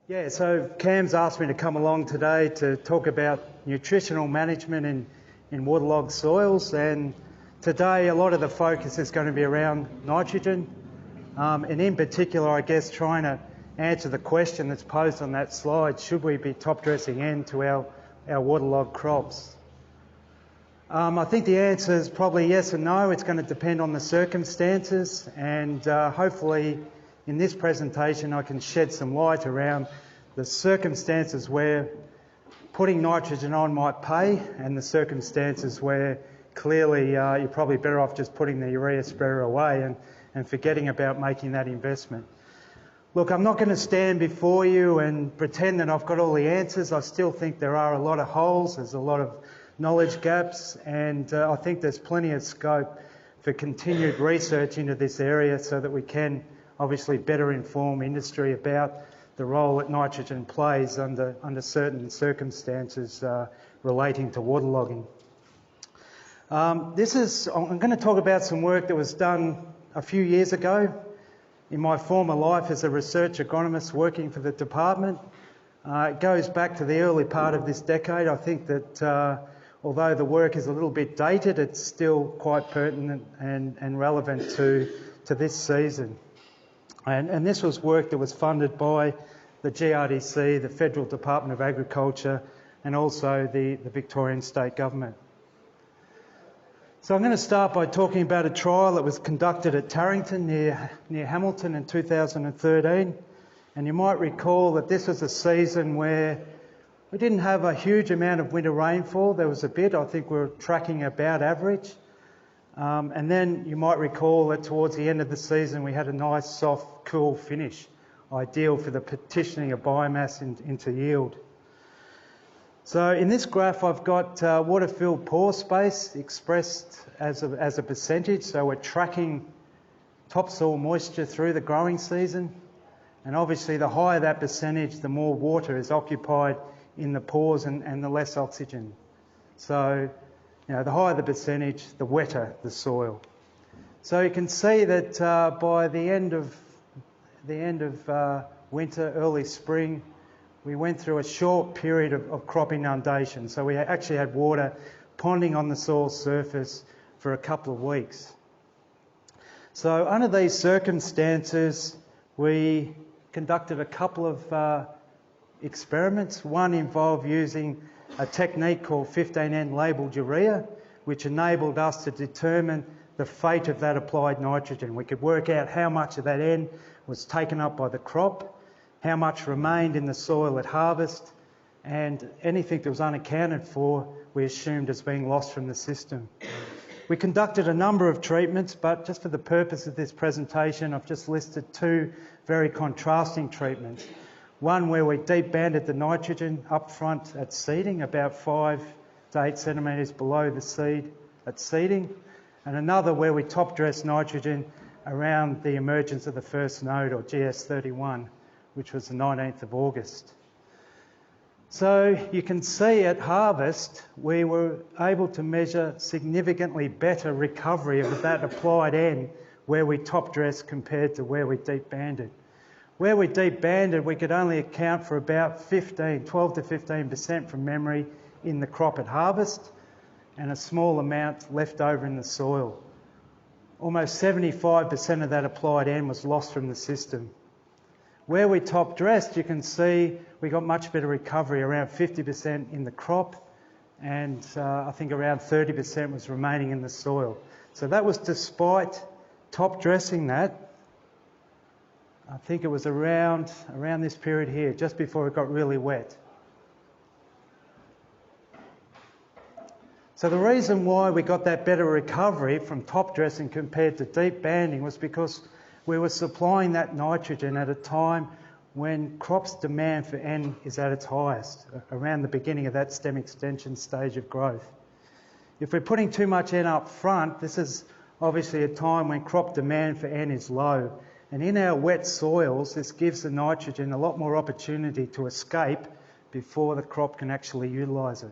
Yeah, so Cam's asked me to come along today to talk about nutritional management in waterlogged soils, and today a lot of the focus is going to be around nitrogen, and in particular I guess trying to answer the question that's posed on that slide: should we be top dressing N to our waterlogged crops? I think the answer is probably yes and no. It's going to depend on the circumstances, and hopefully in this presentation I can shed some light around the circumstances where putting nitrogen on might pay, and the circumstances where clearly you're probably better off just putting the urea spreader away and forgetting about making that investment. Look, I'm not going to stand before you and pretend that I've got all the answers. I still think there are a lot of holes, there's a lot of knowledge gaps, and I think there's plenty of scope for continued research into this area so that we can obviously better inform industry about the role that nitrogen plays under certain circumstances relating to waterlogging. I'm going to talk about some work that was done a few years ago in my former life as a research agronomist working for the department. It goes back to the early part of this decade. I think that although the work is a little bit dated, it's still quite pertinent and relevant to this season. And this was work that was funded by the GRDC, the Federal Department of Agriculture, and also the Victorian State Government. So I'm going to start by talking about a trial that was conducted at Tarrington near Hamilton in 2013. And you might recall that this was a season where we didn't have a huge amount of winter rainfall. There was a bit. I think we were tracking about average. And then you might recall that towards the end of the season we had a nice, soft, cool finish, ideal for the partitioning of biomass into yield. So in this graph I've got water-filled pore space expressed as a percentage. So we're tracking topsoil moisture through the growing season. And obviously the higher that percentage, the more water is occupied in the pores and the less oxygen. So the higher the percentage, the wetter the soil. So you can see that by the end of winter, early spring, we went through a short period of crop inundation. So we actually had water ponding on the soil surface for a couple of weeks. So under these circumstances, we conducted a couple of experiments. One involved using a technique called 15N labelled urea, which enabled us to determine the fate of that applied nitrogen. We could work out how much of that N was taken up by the crop, how much remained in the soil at harvest, and anything that was unaccounted for we assumed as being lost from the system. We conducted a number of treatments, but just for the purpose of this presentation I've just listed two very contrasting treatments. One where we deep banded the nitrogen up front at seeding, about 5 to 8 centimetres below the seed at seeding, and another where we top dressed nitrogen around the emergence of the first node, or GS31, which was the 19th of August. So you can see at harvest we were able to measure significantly better recovery of that applied N where we top dressed compared to where we deep banded. Where we deep banded, we could only account for about 12 to 15% from memory in the crop at harvest, and a small amount left over in the soil. Almost 75% of that applied N was lost from the system. Where we top dressed, you can see we got much better recovery, around 50% in the crop, and I think around 30% was remaining in the soil. So that was despite top dressing that. I think it was around this period here, just before it got really wet. So the reason why we got that better recovery from top dressing compared to deep banding was because we were supplying that nitrogen at a time when crops' demand for N is at its highest, around the beginning of that stem extension stage of growth. If we're putting too much N up front, this is obviously a time when crop demand for N is low. And in our wet soils, this gives the nitrogen a lot more opportunity to escape before the crop can actually utilise it.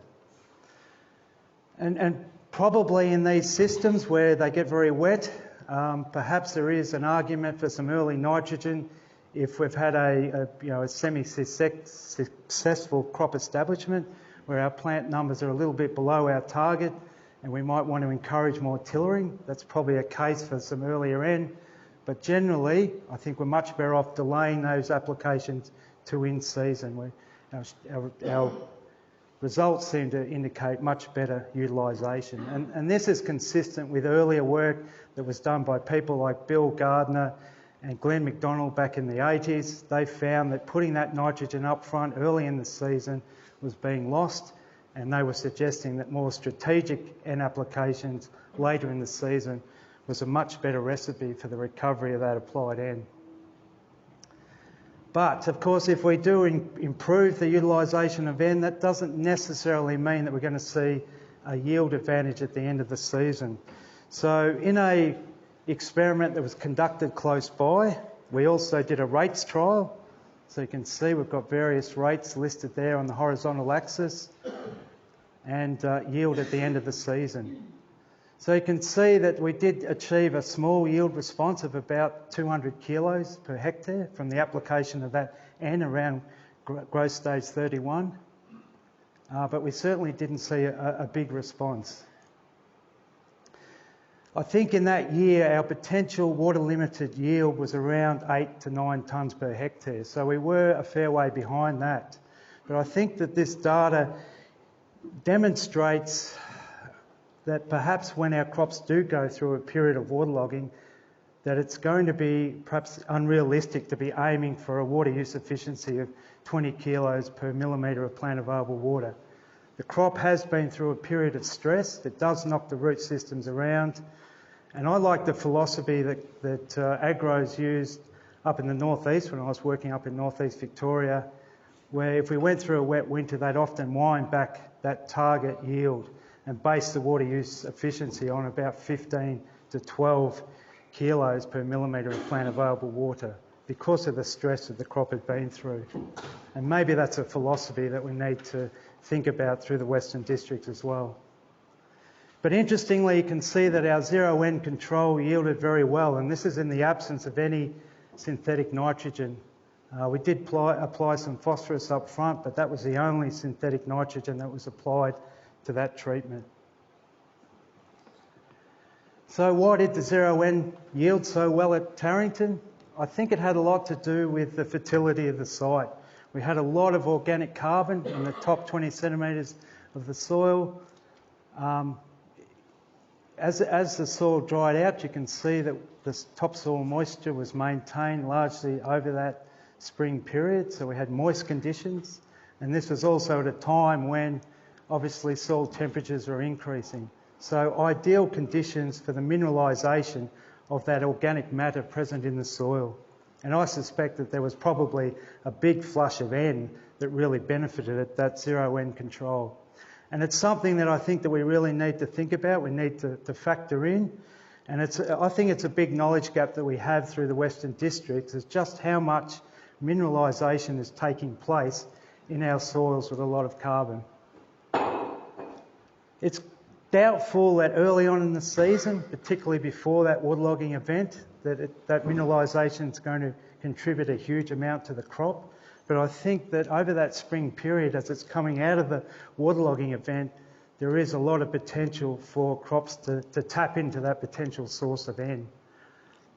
And probably in these systems where they get very wet, perhaps there is an argument for some early nitrogen if we've had a semi-successful crop establishment where our plant numbers are a little bit below our target and we might want to encourage more tillering, that's probably a case for some earlier N. But generally, I think we're much better off delaying those applications to in-season. Our results seem to indicate much better utilisation. And this is consistent with earlier work that was done by people like Bill Gardner and Glenn McDonald back in the 80s. They found that putting that nitrogen up front early in the season was being lost, and they were suggesting that more strategic N applications later in the season was a much better recipe for the recovery of that applied N. But, of course, if we do improve the utilisation of N, that doesn't necessarily mean that we're going to see a yield advantage at the end of the season. So in a experiment that was conducted close by, we also did a Reitz trial. So you can see we've got various rates listed there on the horizontal axis, and yield at the end of the season. So you can see that we did achieve a small yield response of about 200 kilos per hectare from the application of that N around growth stage 31. But we certainly didn't see a big response. I think in that year our potential water limited yield was around 8 to 9 tonnes per hectare. So we were a fair way behind that. But I think that this data demonstrates that perhaps when our crops do go through a period of waterlogging, that it's going to be perhaps unrealistic to be aiming for a water use efficiency of 20 kilos per millimetre of plant available water. The crop has been through a period of stress. It does knock the root systems around. And I like the philosophy that agros used up in the northeast when I was working up in northeast Victoria, where if we went through a wet winter, they'd often wind back that target yield and base the water use efficiency on about 15 to 12 kilos per millimetre of plant available water because of the stress that the crop had been through. And maybe that's a philosophy that we need to think about through the Western District as well. But interestingly, you can see that our 0N control yielded very well, and this is in the absence of any synthetic nitrogen. We did apply some phosphorus up front, but that was the only synthetic nitrogen that was applied to that treatment. So why did the 0N yield so well at Tarrington? I think it had a lot to do with the fertility of the site. We had a lot of organic carbon in the top 20 centimetres of the soil. As the soil dried out, you can see that the topsoil moisture was maintained largely over that spring period, so we had moist conditions, and this was also at a time when obviously soil temperatures were increasing. So ideal conditions for the mineralisation of that organic matter present in the soil. And I suspect that there was probably a big flush of N that really benefited at that 0N control. And it's something that I think that we really need to think about, we need to factor in. And I think it's a big knowledge gap that we have through the Western Districts, is just how much mineralisation is taking place in our soils with a lot of carbon. It's doubtful that early on in the season, particularly before that waterlogging event, that mineralisation is going to contribute a huge amount to the crop. But I think that over that spring period, as it's coming out of the waterlogging event, there is a lot of potential for crops to tap into that potential source of N.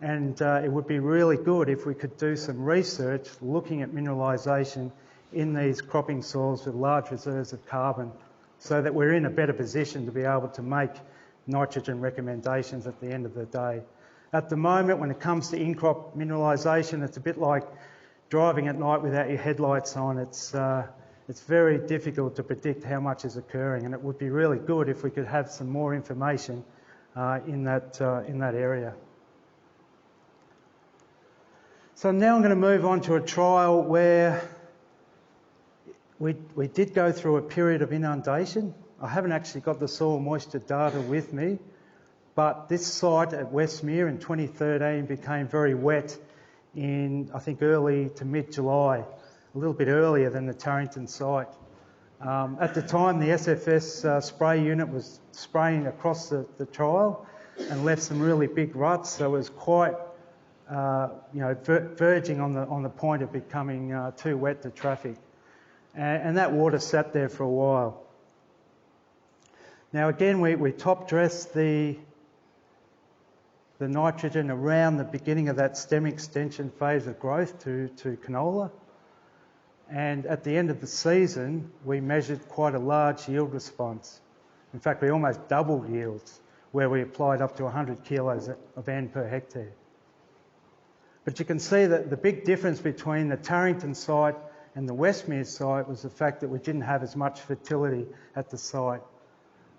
And it would be really good if we could do some research looking at mineralisation in these cropping soils with large reserves of carbon, so that we're in a better position to be able to make nitrogen recommendations at the end of the day. At the moment, when it comes to in-crop mineralisation, it's a bit like driving at night without your headlights on. It's very difficult to predict how much is occurring, and it would be really good if we could have some more information in that area. So now I'm going to move on to a trial where we did go through a period of inundation. I haven't actually got the soil moisture data with me, but this site at Westmere in 2013 became very wet in, I think, early to mid-July, a little bit earlier than the Tarrington site. At the time, the SFS spray unit was spraying across the trial and left some really big ruts, so it was quite verging on the point of becoming too wet to traffic. And that water sat there for a while. Now again, we top dressed the nitrogen around the beginning of that stem extension phase of growth to canola. And at the end of the season, we measured quite a large yield response. In fact, we almost doubled yields, where we applied up to 100 kilos of N per hectare. But you can see that the big difference between the Tarrington site and the Westmere site was the fact that we didn't have as much fertility at the site.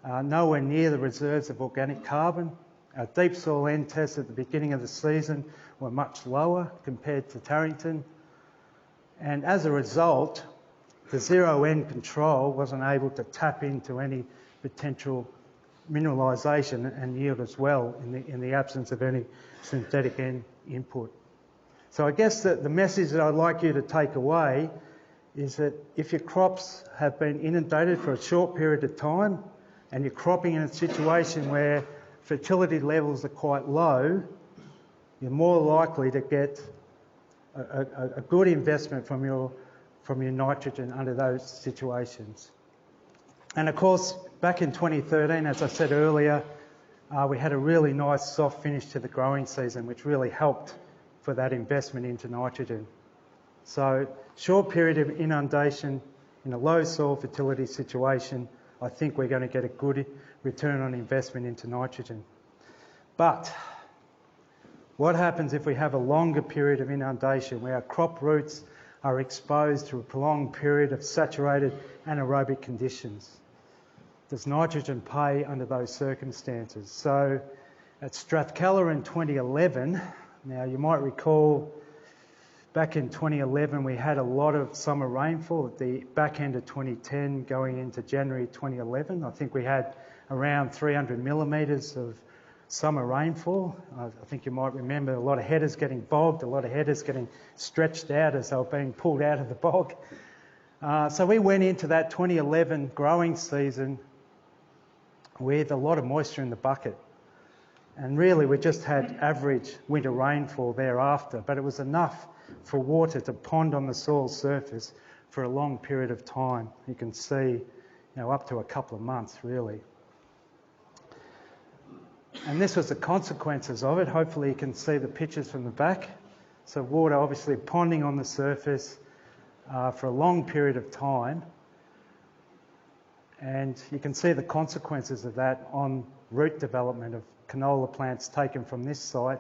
Nowhere near the reserves of organic carbon. Our deep soil N tests at the beginning of the season were much lower compared to Tarrington. And as a result, the zero N control wasn't able to tap into any potential mineralisation and yield as well in the absence of any synthetic N input. So I guess that the message that I'd like you to take away is that if your crops have been inundated for a short period of time and you're cropping in a situation where fertility levels are quite low, you're more likely to get a good investment from your nitrogen under those situations. And of course, back in 2013, as I said earlier, we had a really nice soft finish to the growing season, which really helped for that investment into nitrogen. So, short period of inundation in a low soil fertility situation, I think we're going to get a good return on investment into nitrogen. But what happens if we have a longer period of inundation where our crop roots are exposed to a prolonged period of saturated anaerobic conditions? Does nitrogen pay under those circumstances? So at Strathcalla in 2011, now you might recall back in 2011 we had a lot of summer rainfall at the back end of 2010 going into January 2011. I think we had around 300 millimetres of summer rainfall. I think you might remember a lot of headers getting bogged, a lot of headers getting stretched out as they were being pulled out of the bog. So we went into that 2011 growing season with a lot of moisture in the bucket. And really we just had average winter rainfall thereafter, but it was enough for water to pond on the soil surface for a long period of time. You can see, up to a couple of months really. And this was the consequences of it. Hopefully you can see the pictures from the back. So water obviously ponding on the surface for a long period of time. And you can see the consequences of that on root development of canola plants taken from this site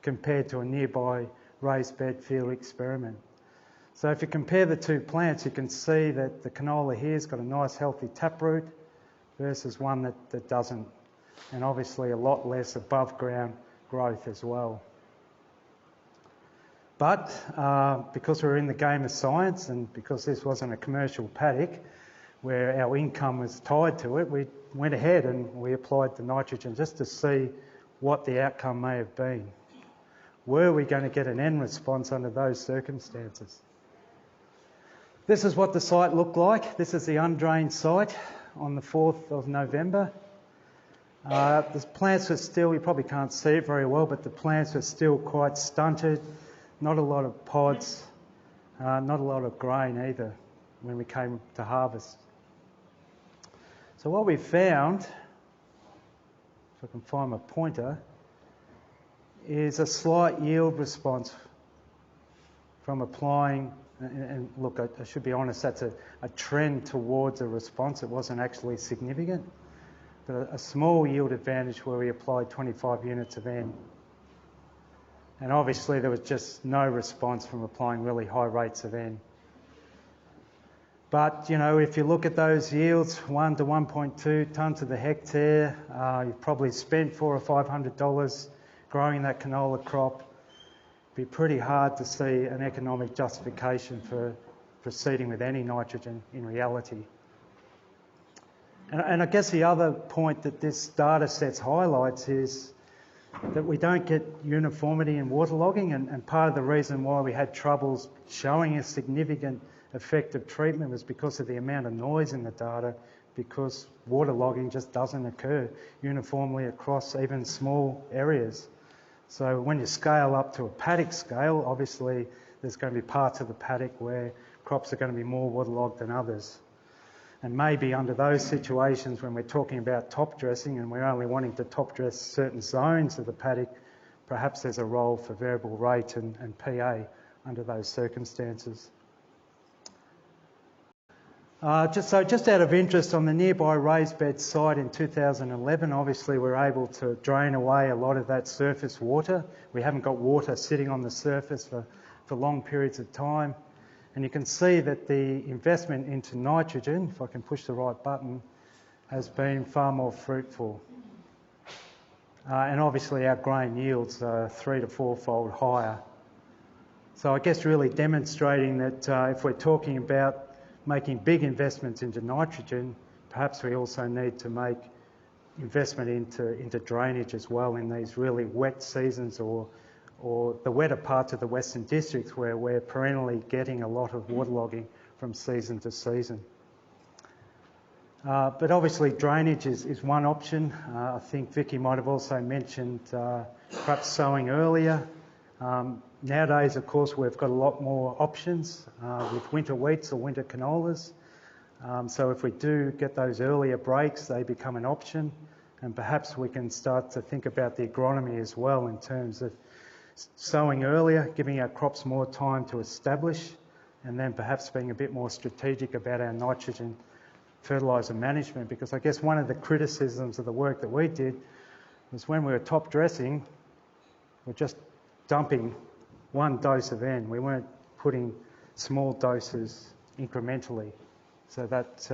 compared to a nearby raised bed field experiment. So if you compare the two plants, you can see that the canola here's got a nice healthy taproot versus one that doesn't. And obviously a lot less above ground growth as well. But because we're in the game of science and because this wasn't a commercial paddock where our income was tied to it, we went ahead and we applied the nitrogen just to see what the outcome may have been. Were we going to get an N response under those circumstances? This is what the site looked like. This is the Undrained site on the 4th of November. The plants were still, you probably can't see it very well, but the plants were still quite stunted, not a lot of pods, not a lot of grain either when we came to harvest. So what we found, if I can find my pointer, is a slight yield response from applying, and look, I should be honest, that's a trend towards a response. It wasn't actually significant. But a small yield advantage where we applied 25 units of N. And obviously there was just no response from applying really high rates of N. But, if you look at those yields, 1 to 1.2 tonnes to the hectare, you've probably spent $400 or $500 growing that canola crop. It'd be pretty hard to see an economic justification for proceeding with any nitrogen in reality. And I guess the other point that this data set highlights is that we don't get uniformity in waterlogging, and part of the reason why we had troubles showing a significant effect of treatment was because of the amount of noise in the data, because waterlogging just doesn't occur uniformly across even small areas. So when you scale up to a paddock scale, obviously there's going to be parts of the paddock where crops are going to be more waterlogged than others. And maybe under those situations when we're talking about top dressing and we're only wanting to top dress certain zones of the paddock, perhaps there's a role for variable rate and PA under those circumstances. Just out of interest, on the nearby raised bed site in 2011, obviously we're able to drain away a lot of that surface water. We haven't got water sitting on the surface for long periods of time. And you can see that the investment into nitrogen, if I can push the right button, has been far more fruitful. And obviously our grain yields are 3 to 4-fold higher. So I guess really demonstrating that if we're talking about making big investments into nitrogen, perhaps we also need to make investment into drainage as well in these really wet seasons or the wetter parts of the Western Districts where we're perennially getting a lot of waterlogging from season to season. But obviously drainage is one option. I think Vicky might have also mentioned perhaps sowing earlier. Nowadays, of course, we've got a lot more options with winter wheats or winter canolas. So if we do get those earlier breaks, they become an option. And perhaps we can start to think about the agronomy as well in terms of sowing earlier, giving our crops more time to establish, and then perhaps being a bit more strategic about our nitrogen fertiliser management. Because I guess one of the criticisms of the work that we did was when we were top dressing, we're just dumping one dose of N. We weren't putting small doses incrementally. So that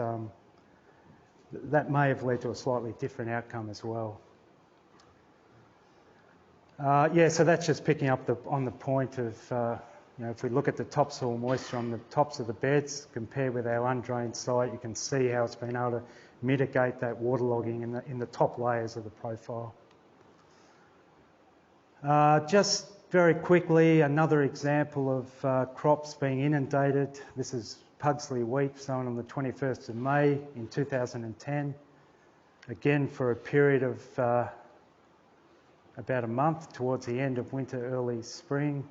may have led to a slightly different outcome as well. So that's just picking up on the point of, if we look at the topsoil moisture on the tops of the beds compared with our undrained site, you can see how it's been able to mitigate that waterlogging in the top layers of the profile. Just very quickly, another example of crops being inundated. This is Pugsley wheat sown on the 21st of May in 2010. Again, for a period of about a month towards the end of winter, early spring.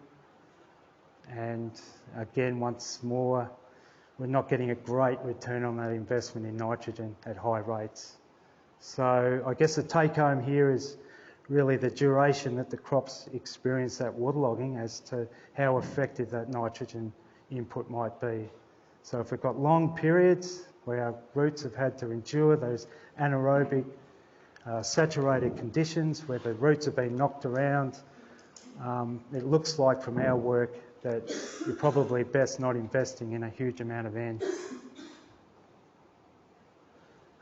And again, once more, we're not getting a great return on that investment in nitrogen at high rates. So I guess the take home here is really the duration that the crops experience that waterlogging as to how effective that nitrogen input might be. So if we've got long periods where our roots have had to endure those anaerobic saturated conditions where the roots have been knocked around, it looks like from our work that you're probably best not investing in a huge amount of N.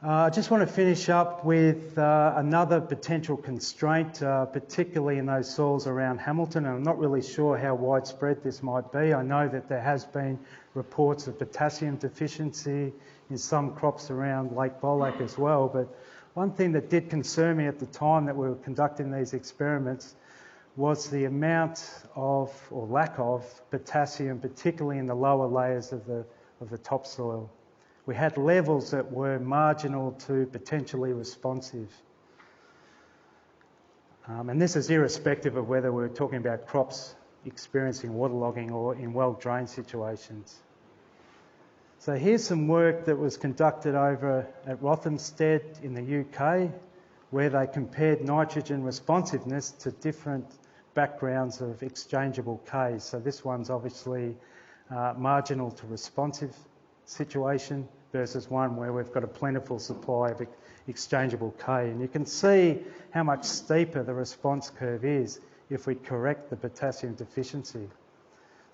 I just want to finish up with another potential constraint, particularly in those soils around Hamilton, and I'm not really sure how widespread this might be. I know that there has been reports of potassium deficiency in some crops around Lake Bolac as well, but one thing that did concern me at the time that we were conducting these experiments was the amount of, or lack of, potassium, particularly in the lower layers of the topsoil. We had levels that were marginal to potentially responsive. And this is irrespective of whether we're talking about crops experiencing waterlogging or in well-drained situations. So here's some work that was conducted over at Rothamsted in the UK, where they compared nitrogen responsiveness to different backgrounds of exchangeable Ks. So this one's obviously marginal to responsive situation versus one where we've got a plentiful supply of exchangeable K. And you can see how much steeper the response curve is if we correct the potassium deficiency.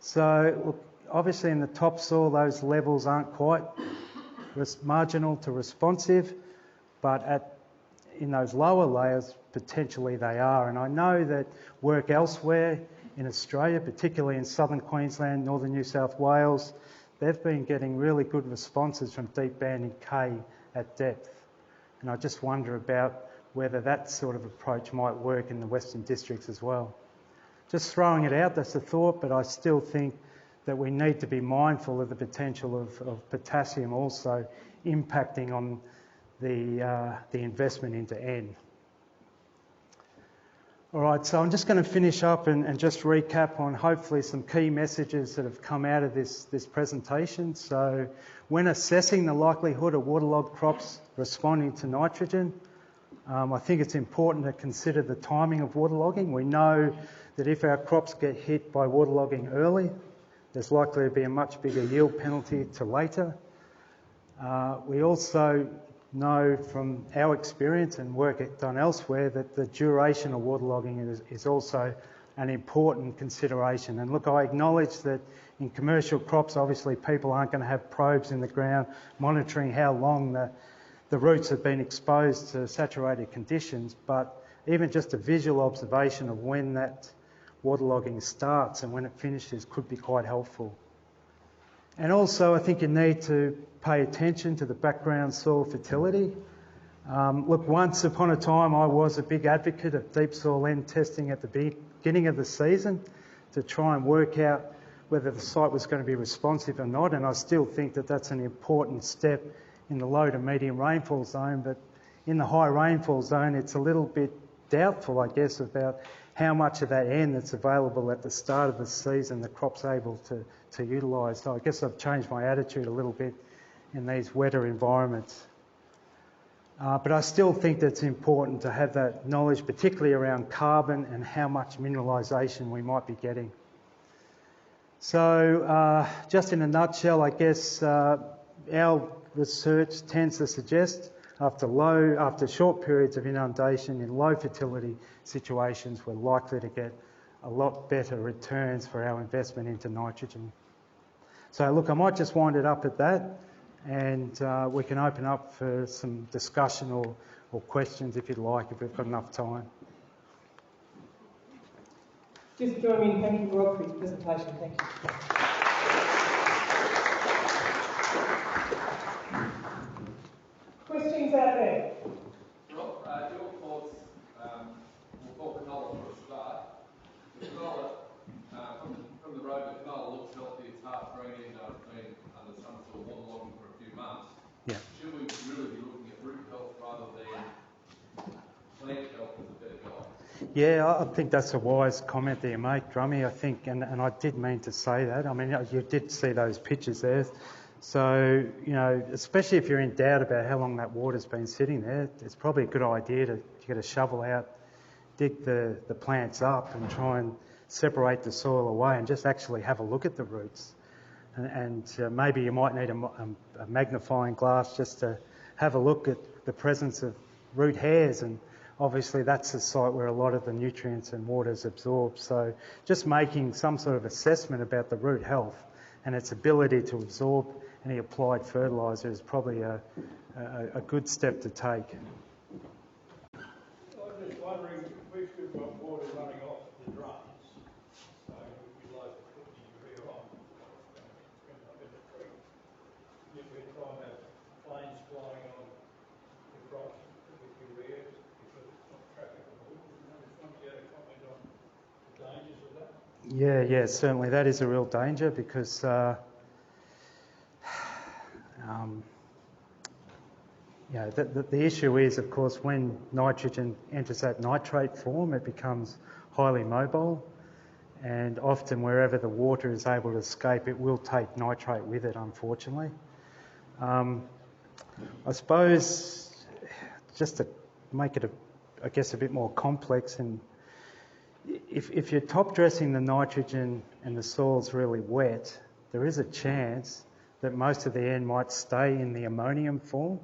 So look, obviously in the topsoil those levels aren't quite marginal to responsive, but in those lower layers potentially they are. And I know that work elsewhere in Australia, particularly in southern Queensland, northern New South Wales, they've been getting really good responses from deep banding K at depth. And I just wonder about whether that sort of approach might work in the Western Districts as well. Just throwing it out, that's a thought, but I still think that we need to be mindful of the potential of potassium also impacting on the investment into N. All right, so I'm just going to finish up and just recap on hopefully some key messages that have come out of this presentation. So when assessing the likelihood of waterlogged crops responding to nitrogen, I think it's important to consider the timing of waterlogging. We know that if our crops get hit by waterlogging early, there's likely to be a much bigger yield penalty to later. We also know from our experience and work done elsewhere that the duration of waterlogging is also an important consideration. And look, I acknowledge that in commercial crops, obviously people aren't going to have probes in the ground monitoring how long the roots have been exposed to saturated conditions, but even just a visual observation of when that waterlogging starts and when it finishes could be quite helpful. And also I think you need to pay attention to the background soil fertility. Look, once upon a time I was a big advocate of deep soil end testing at the beginning of the season to try and work out whether the site was going to be responsive or not, and I still think that that's an important step in the low to medium rainfall zone, but in the high rainfall zone it's a little bit doubtful, I guess, about how much of that N that's available at the start of the season the crop's able to utilise. So I guess I've changed my attitude a little bit in these wetter environments. But I still think that it's important to have that knowledge, particularly around carbon and how much mineralisation we might be getting. So just in a nutshell, I guess our research tends to suggest after short periods of inundation in low fertility situations, we're likely to get a lot better returns for our investment into nitrogen. So look, I might just wind it up at that, and we can open up for some discussion or questions if you'd like, if we've got enough time. Just join me in thanking Rob for his presentation. Thank you. Questions out there? Rob, your thoughts, we'll talk canola for a start. The canola, from the road, the canola looks healthy, it's half green, even though it's been under some sort of waterlogging for a few months. Yeah. Should we really be looking at root health rather than plant health as a better guide? Yeah, I think that's a wise comment that you make, Drummy, I think, and I did mean to say that. I mean, you did see those pictures there. So, you know, especially if you're in doubt about how long that water's been sitting there, it's probably a good idea to get a shovel out, dig the plants up and try and separate the soil away and just actually have a look at the roots. And maybe you might need a magnifying glass just to have a look at the presence of root hairs, and obviously that's the site where a lot of the nutrients and water is absorbed. So just making some sort of assessment about the root health and its ability to absorb any applied fertiliser is probably a good step to take. I was just wondering, we've still got water running off the drums, so we'd like to put the urea on. It's going up in the creek. Yet we're trying to have planes flying on the crops with urea because it's not trafficable. I just wanted you to comment on the dangers of that. Yeah, certainly that is a real danger because the issue is, of course, when nitrogen enters that nitrate form, it becomes highly mobile, and often wherever the water is able to escape, it will take nitrate with it, unfortunately. I suppose, just to make it, a bit more complex, and if you're top dressing the nitrogen and the soil's really wet, there is a chance that most of the N might stay in the ammonium form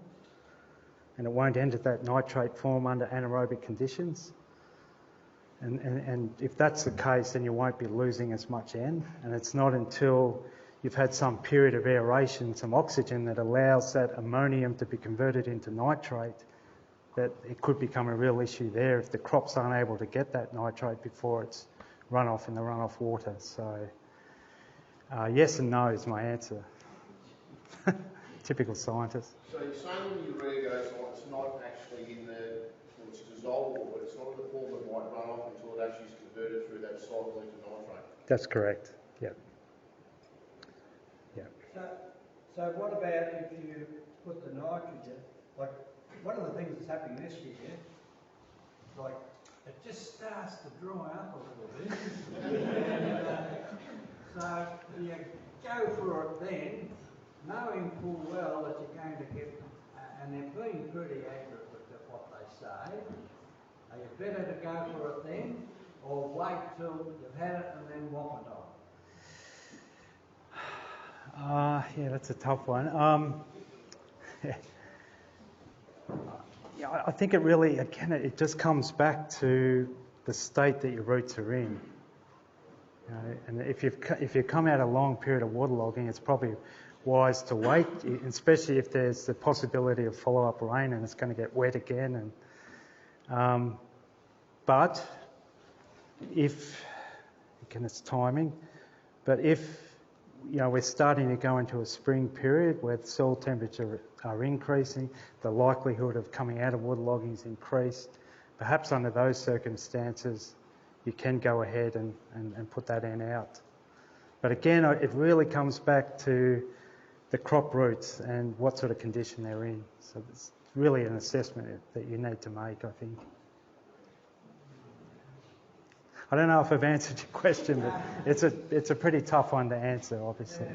and it won't enter that nitrate form under anaerobic conditions. And if that's the case, then you won't be losing as much N. And it's not until you've had some period of aeration, some oxygen that allows that ammonium to be converted into nitrate, that it could become a real issue there if the crops aren't able to get that nitrate before it's run off in the runoff water. So yes and no is my answer. Typical scientist. So you're saying when the urea goes on, it's not actually in it's dissolvable, but it's not in the form that might run off until it actually is converted through that cycle into nitrate? That's correct, yeah. So what about if you put the nitrogen, like one of the things that's happening this year, like it just starts to dry up a little bit. And, so you go for it then, knowing full well that you're going to get, and they're being pretty accurate with what they say. Are you better to go for it then, or wait till you've had it and then whop it on? Yeah, that's a tough one. Yeah, I think it really, again, it just comes back to the state that your roots are in. You know, and if you've come out a long period of waterlogging, it's probably wise to wait, especially if there's the possibility of follow-up rain and it's going to get wet again. And but if, again, it's timing. But if we're starting to go into a spring period where the soil temperature are increasing, the likelihood of coming out of waterlogging is increased. Perhaps under those circumstances, you can go ahead and put that N out. But again, it really comes back to the crop roots and what sort of condition they're in. So it's really an assessment that you need to make, I think. I don't know if I've answered your question, but it's a pretty tough one to answer, obviously.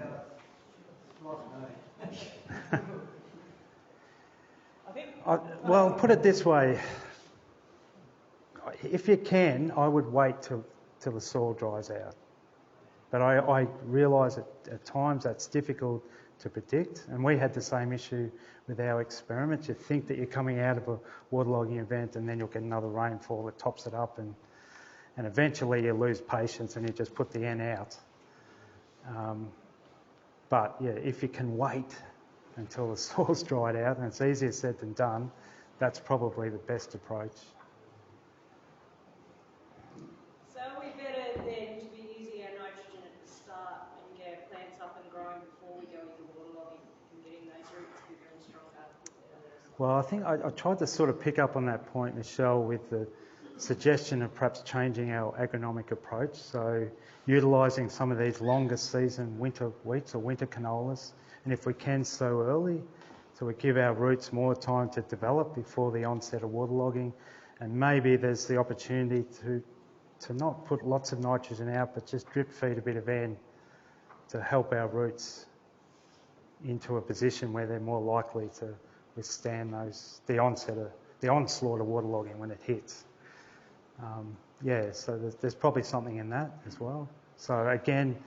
Well, put it this way. If you can, I would wait till the soil dries out. But I realise at times that's difficult to predict, and we had the same issue with our experiments. You think that you're coming out of a waterlogging event and then you'll get another rainfall that tops it up, and eventually you lose patience and you just put the N out. But yeah, if you can wait until the soil's dried out, and it's easier said than done, that's probably the best approach. So are we better then to be using our nitrogen at the start and get our plants up and growing before we go into waterlogging and getting those roots bigger and stronger? Well, I think I tried to sort of pick up on that point, Michelle, with the suggestion of perhaps changing our agronomic approach, so utilising some of these longer season winter wheats or winter canolas, and if we can sow early, so we give our roots more time to develop before the onset of waterlogging, and maybe there's the opportunity to not put lots of nitrogen out, but just drip feed a bit of N to help our roots into a position where they're more likely to withstand the onslaught of waterlogging when it hits. So there's probably something in that as well. So again,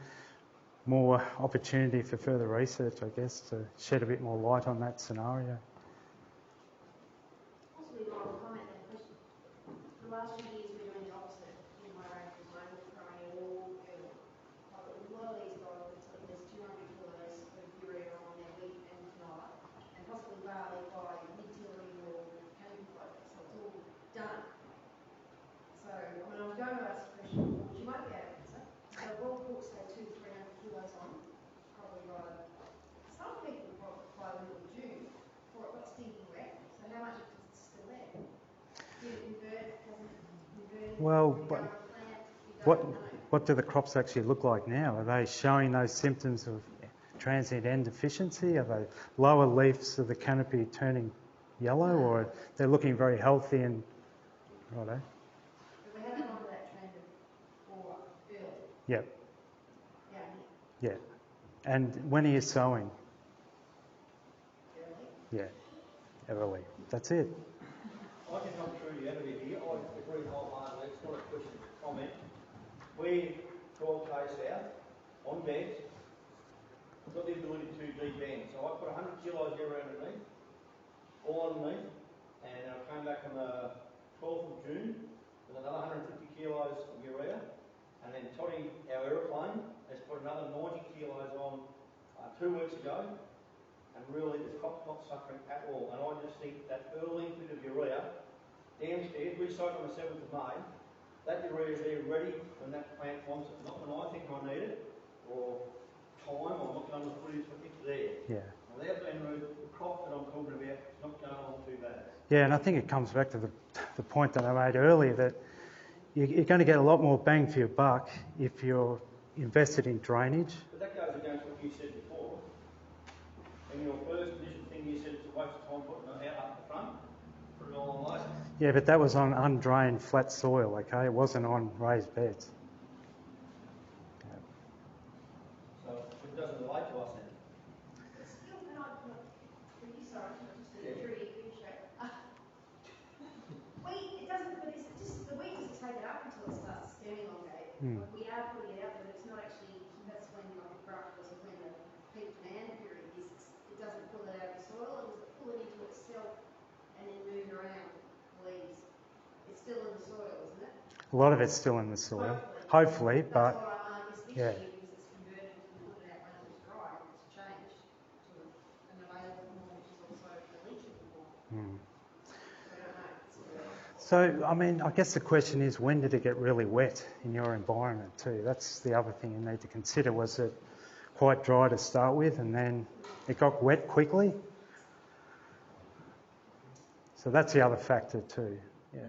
more opportunity for further research, I guess, to shed a bit more light on that scenario. Possibly not a comment and a question. The last 2 years we're doing the opposite in my range at the moment, growing all early. Like a lot of these guys, there's 200 kilos of urea on their wheat and canola, and possibly barley by mid-tillering or canopy flow. So it's all done. So, I mean, I was going to ask a question, which you might be able to answer. So we'll put, say, 200 to 300 kilos on, probably by, some people by the middle of June, before it got stinking wet. So how much is still there? Did it invert? Hasn't it inverted? Well, but what do the crops actually look like now? Are they showing those symptoms of transient N deficiency? Are they lower leaves of the canopy turning yellow, or they're looking very healthy and righto? we haven't gone to that trend of early. Yep. Yeah. Yeah. And when are you sowing? Early. Yeah. Early. That's it. I can come through the end of it here. I agree wholeheartedly. It's not a question, it's a comment. We 12 k's out on beds. I've got the ability to de-bend. So I put 100 kilos urea underneath, all underneath, and I came back on the 12th of June with another 150 kilos of urea, and then Toddy, our aeroplane, has put another 90 kilos on 2 weeks ago, and really the crop's not suffering at all. And I just think that early bit of urea downstairs, we sowed on the 7th of May, that urea is there ready when that plant wants it, not when I think I need it, or time, I'm not going to put it, it's there. Yeah. Without being rude, the crop that I'm talking about is not going on too bad. Yeah, and I think it comes back to the point that I made earlier, that you're going to get a lot more bang for your buck if you're invested in drainage. But that goes against what you said before. In your first initial thing, you said it's a waste of time putting it out up the front. put it all on later. Yeah, but that was on undrained flat soil, okay? It wasn't on raised beds. So it doesn't relate to us then. It's still, and I'm not, really sorry, not just the injury, it doesn't, but it's just, the weed doesn't take it up until it starts to elongate. Like we are putting it out, but it's not actually, that's when like the graft was when the peak demand period is, it doesn't pull it out of the soil, it doesn't pull it into itself and then move around the leaves. It's still in the soil, isn't it? A lot of it's still in the soil, hopefully, but That's why I guess this yeah. year, because it's converted to put it out when it was dry, it's changed to an available form, which is also a leachable form. I don't know. So, I mean, I guess the question is, when did it get really wet in your environment too? That's the other thing you need to consider. Was it quite dry to start with and then it got wet quickly? So that's the other factor too, yeah.